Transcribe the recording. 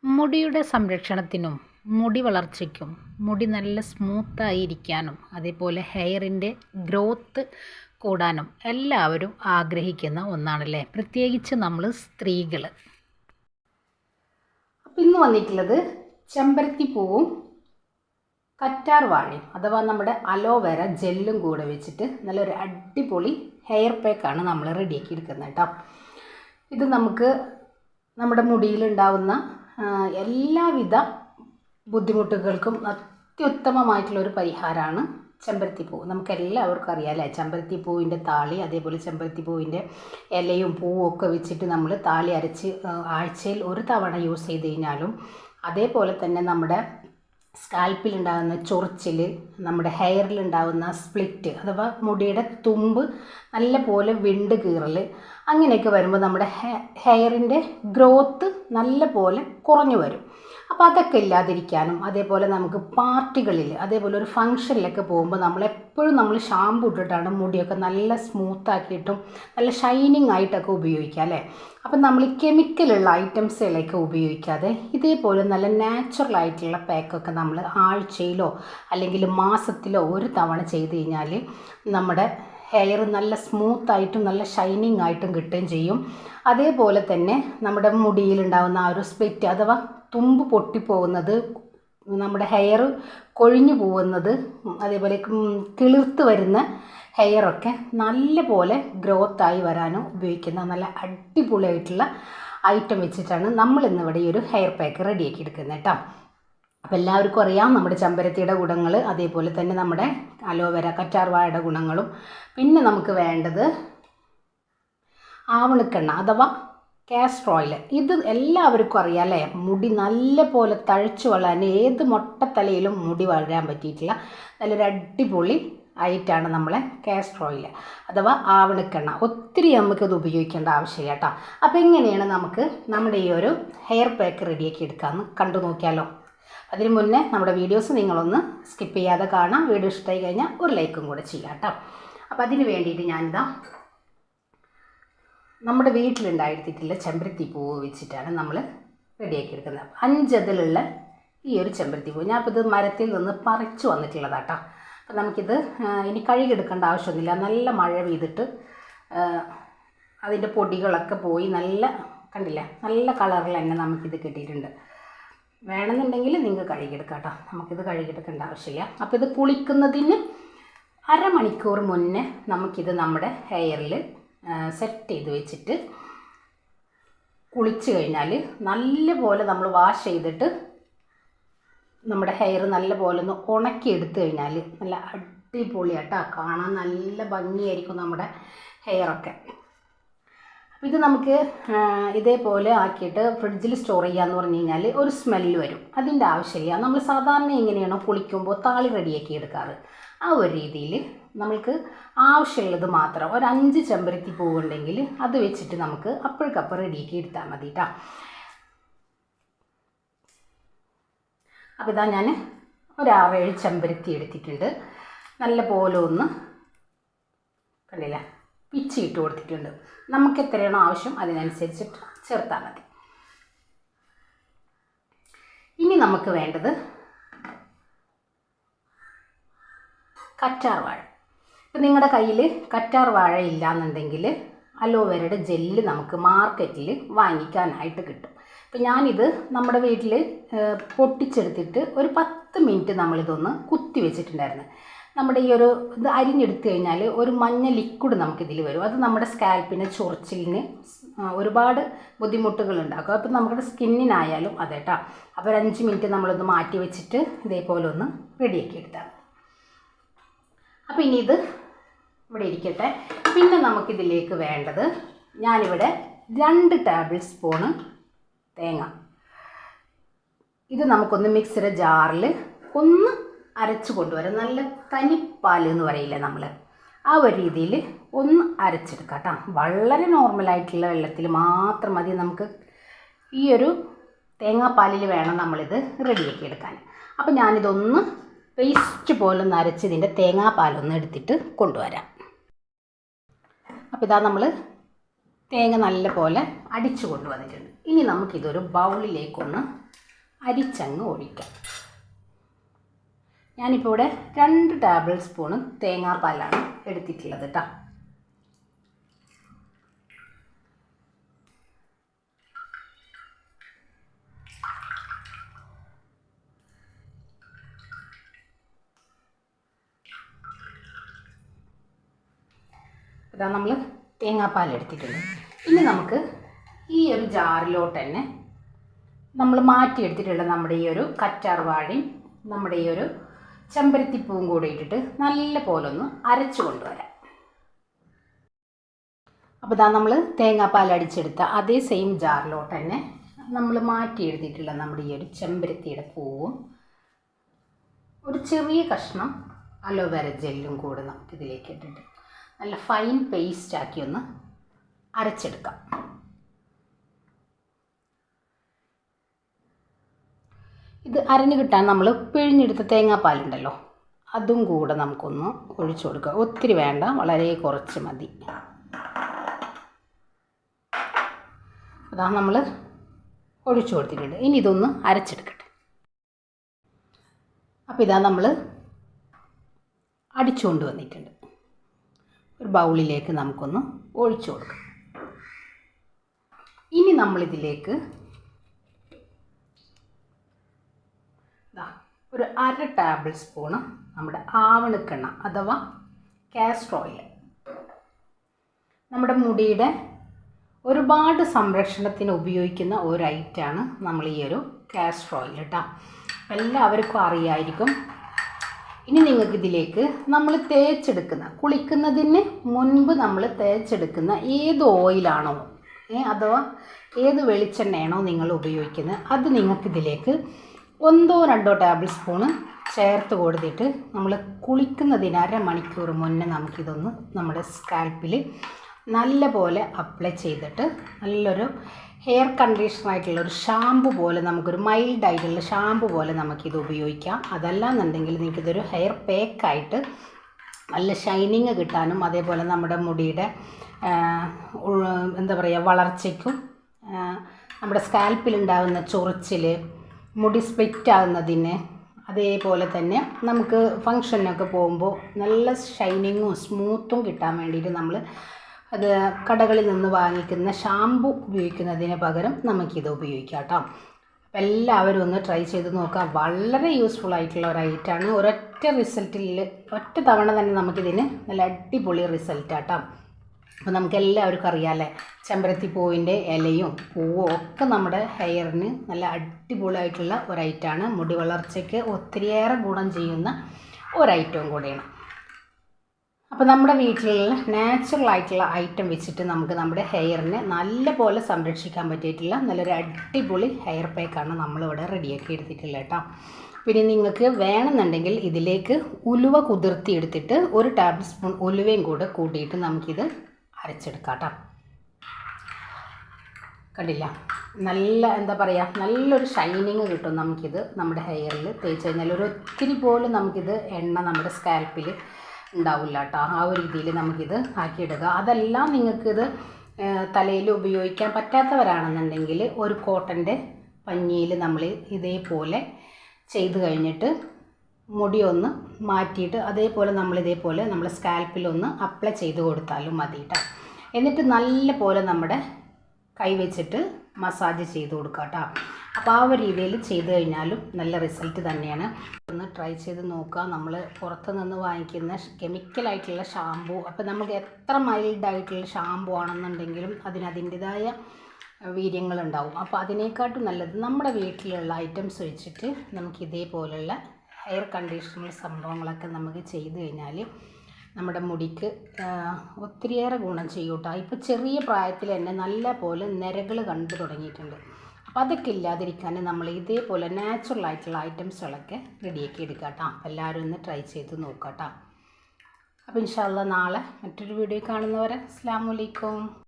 മുടിയുടെ സംരക്ഷണത്തിനും മുടി വളർച്ചയ്ക്കും മുടി നല്ല സ്മൂത്തായി ഇരിക്കാനും അതേപോലെ ഹെയറിൻ്റെ ഗ്രോത്ത് കൂടാനും എല്ലാവരും ആഗ്രഹിക്കുന്ന ഒന്നാണല്ലേ, പ്രത്യേകിച്ച് നമ്മൾ സ്ത്രീകൾ. അപ്പം ഇന്ന് വന്നിട്ടുള്ളത് ചെമ്പരത്തിപ്പൂവും കറ്റാർ വാഴയും അഥവാ നമ്മുടെ അലോവേര ജെല്ലും കൂടെ വെച്ചിട്ട് നല്ലൊരു അടിപൊളി ഹെയർ പാക്കാണ് നമ്മൾ റെഡിയാക്കി എടുക്കുന്നത് കേട്ടോ. ഇത് നമുക്ക് നമ്മുടെ മുടിയിലുണ്ടാവുന്ന എല്ലാവിധ ബുദ്ധിമുട്ടുകൾക്കും അത്യുത്തമമായിട്ടുള്ളൊരു പരിഹാരമാണ് ചെമ്പരത്തിപ്പൂ. നമുക്ക് എല്ലാവർക്കും അറിയാമല്ലേ, ചെമ്പരത്തിപ്പൂവിൻ്റെ താളി അതേപോലെ ചെമ്പരത്തിപ്പൂവിൻ്റെ ഇലയും പൂവും ഒക്കെ വെച്ചിട്ട് നമ്മൾ താളി അരച്ച് ആഴ്ചയിൽ ഒരു തവണ യൂസ് ചെയ്ത് കഴിഞ്ഞാലും, അതേപോലെ തന്നെ നമ്മുടെ സ്കാൽപ്പിലുണ്ടാകുന്ന ചൊറിച്ചിൽ, നമ്മുടെ ഹെയറിലുണ്ടാകുന്ന സ്പ്ലിറ്റ് അഥവാ മുടിയുടെ തുമ്പ് നല്ല പോലെ വിണ്ട് കീറൽ, അങ്ങനെയൊക്കെ വരുമ്പോൾ നമ്മുടെ ഹെയറിൻ്റെ ഗ്രോത്ത് നല്ല പോലെ കുറഞ്ഞു വരും. അപ്പോൾ അതൊക്കെ ഇല്ലാതിരിക്കാനും, അതേപോലെ നമുക്ക് പാർട്ടികളിൽ അതേപോലെ ഒരു ഫങ്ഷനിലൊക്കെ പോകുമ്പോൾ നമ്മളെപ്പോഴും നമ്മൾ ഷാമ്പു ഇട്ടിട്ടാണ് മുടിയൊക്കെ നല്ല സ്മൂത്താക്കിയിട്ടും നല്ല ഷൈനിങ് ആയിട്ടൊക്കെ ഉപയോഗിക്കുക അല്ലേ. അപ്പം നമ്മൾ ഈ കെമിക്കലുള്ള ഐറ്റംസുകളൊക്കെ ഉപയോഗിക്കാതെ ഇതേപോലെ നല്ല നാച്ചുറൽ ആയിട്ടുള്ള പാക്കൊക്കെ നമ്മൾ ആഴ്ചയിലോ അല്ലെങ്കിൽ മാസത്തിലോ ഒരു തവണ ചെയ്ത് കഴിഞ്ഞാൽ നമ്മുടെ ഹെയർ നല്ല സ്മൂത്തായിട്ടും നല്ല ഷൈനിങ് ആയിട്ടും കിട്ടുകയും ചെയ്യും. അതേപോലെ തന്നെ നമ്മുടെ മുടിയിലുണ്ടാകുന്ന ആ ഒരു സ്പ്ലിറ്റ് അഥവാ തുമ്പ് പൊട്ടിപ്പോകുന്നത്, നമ്മുടെ ഹെയർ കൊഴിഞ്ഞു പോകുന്നത്, അതേപോലെ കിളിർത്ത് വരുന്ന ഹെയറൊക്കെ നല്ല പോലെ ഗ്രോത്തായി വരാനും ഉപയോഗിക്കുന്ന നല്ല അടിപൊളിയായിട്ടുള്ള ഐറ്റം വെച്ചിട്ടാണ് നമ്മൾ ഇന്നിവിടെ ഈ ഒരു ഹെയർ പാക്ക് റെഡിയാക്കി എടുക്കുന്നത് കേട്ടോ. അപ്പോൾ എല്ലാവർക്കും അറിയാം നമ്മുടെ ചെമ്പരത്തിയുടെ ഗുണങ്ങൾ, അതേപോലെ തന്നെ നമ്മുടെ അലോവേര കറ്റാർ വാഴയുടെ ഗുണങ്ങളും. പിന്നെ നമുക്ക് വേണ്ടത് ആവണക്കെണ്ണ അഥവാ കാസ്റ്റർ ഓയിൽ. ഇത് എല്ലാവർക്കും അറിയാം അല്ലേ, മുടി നല്ല പോലെ തഴച്ചു വളരാൻ, ഏത് മൊട്ടത്തലയിലും മുടി വളരാൻ പറ്റിയിട്ടുള്ള നല്ലൊരു അടിപൊളി ആയിട്ടാണ് നമ്മളെ കാസ്റ്റർ ഓയിൽ അഥവാ ആവണക്കെണ്ണ. ഒത്തിരി നമുക്കിത് ഉപയോഗിക്കേണ്ട ആവശ്യമില്ല കേട്ടോ. അപ്പോൾ എങ്ങനെയാണ് നമുക്ക് നമ്മുടെ ഈ ഒരു ഹെയർ പാക്ക് റെഡിയാക്കി എടുക്കാമെന്ന് കണ്ടു നോക്കിയാലോ. അതിന് മുന്നേ നമ്മുടെ വീഡിയോസ് നിങ്ങളൊന്ന് സ്കിപ്പ് ചെയ്യാതെ കാണാം. വീഡിയോ ഇഷ്ടമായി കഴിഞ്ഞാൽ ഒരു ലൈക്കും കൂടെ ചെയ്യാം കേട്ടോ. അപ്പോൾ അതിന് വേണ്ടിയിട്ട് ഞാനിതാ നമ്മുടെ വീട്ടിലുണ്ടായിരുത്തിട്ടുള്ള ചെമ്പരത്തി പൂവ് വെച്ചിട്ടാണ് നമ്മൾ റെഡിയാക്കി എടുക്കുന്നത്. 5 ഇതിലുള്ള ഈ ഒരു ചെമ്പരത്തി പൂവ് ഞാൻ ഇപ്പോൾ ഇത് മരത്തിൽ നിന്ന് പറിച്ചു വന്നിട്ടുള്ളതാണ് കേട്ടോ. അപ്പോൾ നമുക്കിത് ഇനി കഴുകിയെടുക്കേണ്ട ആവശ്യമൊന്നുമില്ല. നല്ല മഴ പെയ്തിട്ട് അതിൻ്റെ പൊടികളൊക്കെ പോയി നല്ല കണ്ടില്ലേ, നല്ല കളറിൽ തന്നെ നമുക്കിത് കിട്ടിയിട്ടുണ്ട്. വേണമെന്നുണ്ടെങ്കിൽ നിങ്ങൾക്ക് കഴുകിയെടുക്കാം കേട്ടോ, നമുക്കിത് കഴുകിയെടുക്കേണ്ട ആവശ്യമില്ല. അപ്പോൾ ഇത് കുളിക്കുന്നതിന് അരമണിക്കൂർ മുന്നേ നമുക്കിത് നമ്മുടെ ഹെയറിൽ സെറ്റ് ചെയ്ത് വെച്ചിട്ട് കുളിച്ച് കഴിഞ്ഞാൽ നല്ല പോലെ നമ്മൾ വാഷ് ചെയ്തിട്ട് നമ്മുടെ ഹെയർ നല്ല പോലെ ഒന്ന് ഉണക്കി എടുത്തു കഴിഞ്ഞാൽ നല്ല അടിപൊളിയാട്ടോ, കാണാൻ നല്ല ഭംഗിയായിരിക്കും നമ്മുടെ ഹെയറൊക്കെ. ഇത് നമുക്ക് ഇതേപോലെ ആക്കിയിട്ട് ഫ്രിഡ്ജിൽ സ്റ്റോർ ചെയ്യാന്ന് പറഞ്ഞു കഴിഞ്ഞാൽ ഒരു സ്മെല്ല് വരും. അതിൻ്റെ ആവശ്യമില്ല. നമ്മൾ സാധാരണ എങ്ങനെയാണോ കുളിക്കുമ്പോൾ താളി റെഡിയാക്കി എടുക്കാറ്, ആ ഒരു രീതിയിൽ നമുക്ക് ആവശ്യമുള്ളത് മാത്രം ഒരു 5 ചെമ്പരത്തി പൂവുണ്ടെങ്കിൽ അത് വെച്ചിട്ട് നമുക്ക് അപ്പോഴേക്കപ്പം റെഡിയാക്കി എടുത്താൽ മതി കേട്ടോ. അപ്പോൾ ഇതാ ഞാൻ ഒരു 6-7 ചെമ്പരത്തി എടുത്തിട്ടുണ്ട്. നല്ല പോലെ ഒന്ന് കണ്ടില്ല പിച്ചിട്ട് കൊടുത്തിട്ടുണ്ട്. നമുക്ക് എത്രയാണോ ആവശ്യം അതിനനുസരിച്ചിട്ട് ചേർത്താൽ മതി. ഇനി നമുക്ക് വേണ്ടത് കറ്റാർ വാഴ. ഇപ്പം നിങ്ങളുടെ കയ്യിൽ കറ്റാർ വാഴ ഇല്ലയെന്നുണ്ടെങ്കിൽ അലോവേരയുടെ ജെല്ല് നമുക്ക് മാർക്കറ്റിൽ വാങ്ങിക്കാനായിട്ട് കിട്ടും. ഇപ്പം ഞാനിത് നമ്മുടെ വീട്ടിൽ പൊട്ടിച്ചെടുത്തിട്ട് ഒരു 10 മിനിറ്റ് നമ്മളിതൊന്ന് കുത്തി വെച്ചിട്ടുണ്ടായിരുന്നു. നമ്മുടെ ഈ ഒരു ഇത് അരിഞ്ഞെടുത്ത് കഴിഞ്ഞാൽ ഒരു മഞ്ഞ ലിക്വിഡ് നമുക്കിതിൽ വരും. അത് നമ്മുടെ സ്കാൽപ്പിന് ചൊറിച്ചിലിന് ഒരുപാട് ബുദ്ധിമുട്ടുകൾ ഉണ്ടാക്കും. അപ്പോൾ നമ്മുടെ സ്കിന്നിനായാലും അതെ കേട്ടോ. അപ്പോൾ ഒരു 5 മിനിറ്റ് നമ്മളൊന്ന് മാറ്റി വെച്ചിട്ട് ഇതേപോലെ ഒന്ന് റെഡിയാക്കി എടുത്താൽ. അപ്പോൾ ഇനി ഇത് ഇവിടെ ഇരിക്കട്ടെ. പിന്നെ നമുക്കിതിലേക്ക് വേണ്ടത്, ഞാനിവിടെ 2 ടേബിൾ സ്പൂണ് തേങ്ങ, ഇത് നമുക്കൊന്ന് മിക്സിയുടെ ജാറിൽ ഒന്ന് അരച്ച് കൊണ്ടുവരാം. നല്ല തനിപ്പാൽ എന്ന് പറയില്ലേ നമ്മൾ, ആ ഒരു രീതിയിൽ ഒന്ന് അരച്ചെടുക്കാം കേട്ടോ. വളരെ നോർമലായിട്ടുള്ള വെള്ളത്തിൽ മാത്രം മതി. നമുക്ക് ഈ ഒരു തേങ്ങാപ്പാലിൽ വേണം നമ്മളിത് റെഡിയാക്കി എടുക്കാൻ. അപ്പോൾ ഞാനിതൊന്ന് പേസ്റ്റ് പോലെ ഒന്ന് അരച്ച് ഇതിൻ്റെ തേങ്ങാപ്പാലൊന്ന് എടുത്തിട്ട് കൊണ്ടുവരാം. അപ്പോൾ ഇതാ നമ്മൾ തേങ്ങ നല്ല പോലെ അടിച്ചു കൊണ്ടുവന്നിട്ടുണ്ട്. ഇനി നമുക്കിതൊരു ബൗളിലേക്കൊന്ന് അരിച്ചങ്ങ് ഒഴിക്കാം. ഞാനിപ്പോൾ ഇവിടെ 2 ടേബിൾ സ്പൂണ് തേങ്ങാപ്പാലാണ് എടുത്തിട്ടുള്ളത് കേട്ടോ. ഇതാ നമ്മൾ തേങ്ങാപ്പാൽ എടുത്തിട്ടുണ്ട്. ഇനി നമുക്ക് ഈ ഒരു ജാറിലോട്ട് തന്നെ നമ്മൾ മാറ്റിയെടുത്തിട്ടുള്ള നമ്മുടെ ഈ ഒരു കറ്റാർ വാഴയും നമ്മുടെ ഈ ഒരു ചെമ്പരത്തിപ്പൂവും കൂടി ഇട്ടിട്ട് നല്ല പോലെ ഒന്ന് അരച്ചു കൊണ്ടുവരാം. അപ്പോൾ ഇതാ നമ്മൾ തേങ്ങാപ്പാൽ അടിച്ചെടുത്ത അതേ സെയിം ജാറിലോട്ട് തന്നെ നമ്മൾ മാറ്റിയെടുത്തിട്ടുള്ള നമ്മുടെ ഈ ഒരു ചെമ്പരത്തിയുടെ പൂവും ഒരു ചെറിയ കഷ്ണം അലോവേര ജെല്ലും കൂടെ നമുക്കിതിലേക്ക് ഇട്ടിട്ട് നല്ല ഫൈൻ പേസ്റ്റാക്കി ഒന്ന് അരച്ചെടുക്കാം. ഇത് അരഞ്ഞു കിട്ടാൻ നമ്മൾ പിഴിഞ്ഞെടുത്ത തേങ്ങാപ്പാലുണ്ടല്ലോ, അതും കൂടെ നമുക്കൊന്ന് ഒഴിച്ചു കൊടുക്കുക. ഒത്തിരി വേണ്ട, വളരെ കുറച്ച് മതി. അതാ നമ്മൾ ഒഴിച്ചു കൊടുത്തിട്ടുണ്ട്. ഇനി ഇതൊന്ന് അരച്ചെടുക്കട്ടെ. അപ്പോൾ ഇതാ നമ്മൾ അടിച്ചുകൊണ്ട് വന്നിട്ടുണ്ട്. ഒരു ബൗളിലേക്ക് നമുക്കൊന്ന് ഒഴിച്ചു കൊടുക്കാം. ഇനി നമ്മളിതിലേക്ക് ഒരു 1/2 ടേബിൾ സ്പൂണ് നമ്മുടെ ആവണക്കെണ്ണ അഥവാ കാസ്റ്റർ ഓയിൽ. നമ്മുടെ മുടിയുടെ ഒരുപാട് സംരക്ഷണത്തിന് ഉപയോഗിക്കുന്ന ഒരു ഐറ്റമാണ് നമ്മൾ ഈ ഒരു കാസ്റ്റർ ഓയിൽ കേട്ടോ. എല്ലാവർക്കും അറിയായിരിക്കും. ഇനി നിങ്ങൾക്കിതിലേക്ക് നമ്മൾ തേച്ചെടുക്കുന്ന, കുളിക്കുന്നതിന് മുൻപ് നമ്മൾ തേച്ചെടുക്കുന്ന ഏത് ഓയിലാണോ അഥവാ ഏത് വെളിച്ചെണ്ണയാണോ നിങ്ങൾ ഉപയോഗിക്കുന്നത്, അത് നിങ്ങൾക്കിതിലേക്ക് 1-2 ടേബിൾ സ്പൂണ് ചേർത്ത് കൊടുത്തിട്ട് നമ്മൾ കുളിക്കുന്നതിന് അരമണിക്കൂർ മുന്നേ നമുക്കിതൊന്ന് നമ്മുടെ സ്കാൽപ്പിൽ നല്ല പോലെ അപ്ലൈ ചെയ്തിട്ട് നല്ലൊരു ഹെയർ കണ്ടീഷണറായിട്ടുള്ളൊരു ഷാമ്പു പോലെ, നമുക്കൊരു മൈൽഡായിട്ടുള്ള ഷാമ്പു പോലെ നമുക്കിത് ഉപയോഗിക്കാം. അതല്ലാന്നുണ്ടെങ്കിൽ നിങ്ങൾക്കിതൊരു ഹെയർ പാക്കായിട്ട് നല്ല ഷൈനിങ് കിട്ടാനും അതേപോലെ നമ്മുടെ മുടിയുടെ എന്താ പറയുക വളർച്ചയ്ക്കും നമ്മുടെ സ്കാൽപ്പിലുണ്ടാകുന്ന ചൊറിച്ചിൽ, മുടി സ്പ്ലിറ്റ് ആകുന്നതിന്, അതേപോലെ തന്നെ നമുക്ക് ഫങ്ഷനൊക്കെ പോകുമ്പോൾ നല്ല ഷൈനിങ്ങും സ്മൂത്തും കിട്ടാൻ വേണ്ടിയിട്ട് നമ്മൾ അത് കടകളിൽ നിന്ന് വാങ്ങിക്കുന്ന ഷാമ്പു ഉപയോഗിക്കുന്നതിന് പകരം നമുക്കിത് ഉപയോഗിക്കാം കേട്ടോ. അപ്പോൾ എല്ലാവരും ഒന്ന് ട്രൈ ചെയ്ത് നോക്കുക. വളരെ യൂസ്ഫുൾ ആയിട്ടുള്ള ഒരു ഐറ്റമാണ്. ഒറ്റ തവണ തന്നെ നമുക്കിതിന് നല്ല അടിപൊളി റിസൾട്ടാട്ടോ. അപ്പോൾ നമുക്കെല്ലാവർക്കും അറിയാമല്ലേ, ചെമ്പരത്തി പൂവിൻ്റെ ഇലയും പൂവും ഒക്കെ നമ്മുടെ ഹെയറിന് നല്ല അടിപൊളിയായിട്ടുള്ള ഒരു ഐറ്റമാണ്. മുടി വളർച്ചയ്ക്ക് ഒത്തിരിയേറെ ഗുണം ചെയ്യുന്ന ഒരു ഐറ്റവും കൂടിയാണ്. അപ്പോൾ നമ്മുടെ വീട്ടിലുള്ള നാച്ചുറൽ ആയിട്ടുള്ള ഐറ്റം വെച്ചിട്ട് നമുക്ക് നമ്മുടെ ഹെയറിനെ നല്ല പോലെ സംരക്ഷിക്കാൻ പറ്റിയിട്ടുള്ള നല്ലൊരു അടിപൊളി ഹെയർ പാക്കാണ് നമ്മളിവിടെ റെഡിയാക്കി എടുത്തിട്ടുള്ളത് കേട്ടോ. പിന്നെ നിങ്ങൾക്ക് വേണമെന്നുണ്ടെങ്കിൽ ഇതിലേക്ക് ഉലുവ കുതിർത്തി എടുത്തിട്ട് 1 ടേബിൾ സ്പൂൺ ഉലുവയും കൂടെ കൂട്ടിയിട്ട് നമുക്കിത് അരച്ചെടുക്കാം കേട്ടോ. കണ്ടില്ല, നല്ല എന്താ പറയുക, നല്ലൊരു ഷൈനിങ് കിട്ടും നമുക്കിത് നമ്മുടെ ഹെയറിൽ തേച്ച് കഴിഞ്ഞാൽ. ഒത്തിരി പോലും നമുക്കിത് എണ്ണ നമ്മുടെ സ്കാൽപ്പിൽ ഉണ്ടാവില്ല കേട്ടോ. ആ ഒരു രീതിയിൽ നമുക്കിത് ആക്കിയിടുക. അതെല്ലാം നിങ്ങൾക്കിത് തലയിൽ ഉപയോഗിക്കാൻ പറ്റാത്തവരാണെന്നുണ്ടെങ്കിൽ ഒരു കോട്ടൻ്റെ പഞ്ഞിയിൽ നമ്മൾ ഇതേപോലെ ചെയ്ത് കഴിഞ്ഞിട്ട് മുടി ഒന്ന് മാറ്റിയിട്ട് അതേപോലെ നമ്മളിതേപോലെ നമ്മുടെ സ്കാൽപ്പിലൊന്ന് അപ്ലൈ ചെയ്ത് കൊടുത്താലും മതി കേട്ടോ. എന്നിട്ട് നല്ല പോലെ നമ്മുടെ കൈ വെച്ചിട്ട് മസാജ് ചെയ്ത് കൊടുക്കുക കേട്ടോ. അപ്പോൾ ആ ഒരു രീതിയിൽ ചെയ്ത് കഴിഞ്ഞാലും നല്ല റിസൾട്ട് തന്നെയാണ്. ഒന്ന് ട്രൈ ചെയ്ത് നോക്കുക. നമ്മൾ പുറത്ത് നിന്ന് വാങ്ങിക്കുന്ന കെമിക്കലായിട്ടുള്ള ഷാമ്പു, അപ്പോൾ നമുക്ക് എത്ര മൈൽഡായിട്ടുള്ള ഷാമ്പു ആണെന്നുണ്ടെങ്കിലും അതിൻ്റേതായ വീര്യങ്ങളുണ്ടാവും. അപ്പോൾ അതിനേക്കാട്ടും നല്ലത് നമ്മുടെ വീട്ടിലുള്ള ഐറ്റംസ് വെച്ചിട്ട് നമുക്ക് ഇതേപോലെയുള്ള ഹെയർ കണ്ടീഷണർ സംഭവങ്ങളൊക്കെ നമുക്ക് ചെയ്ത് കഴിഞ്ഞാൽ നമ്മുടെ മുടിക്ക് ഒത്തിരിയേറെ ഗുണം ചെയ്യും കേട്ടോ. ഇപ്പോൾ ചെറിയ പ്രായത്തിൽ തന്നെ നല്ല പോലെ നിരകൾ കണ്ടു തുടങ്ങിയിട്ടുണ്ട്. അപ്പോൾ അതൊക്കെ ഇല്ലാതിരിക്കാൻ നമ്മൾ ഇതേപോലെ നാച്ചുറൽ ആയിട്ടുള്ള ഐറ്റംസുകളൊക്കെ റെഡിയാക്കി എടുക്കുക കേട്ടോ. എല്ലാവരും ഒന്ന് ട്രൈ ചെയ്ത് നോക്കാം കേട്ടോ. അപ്പോൾ ഇൻഷാ അല്ലാഹ് നാളെ മറ്റൊരു വീഡിയോ കാണുന്നവരെ അസ്സലാമു അലൈക്കും.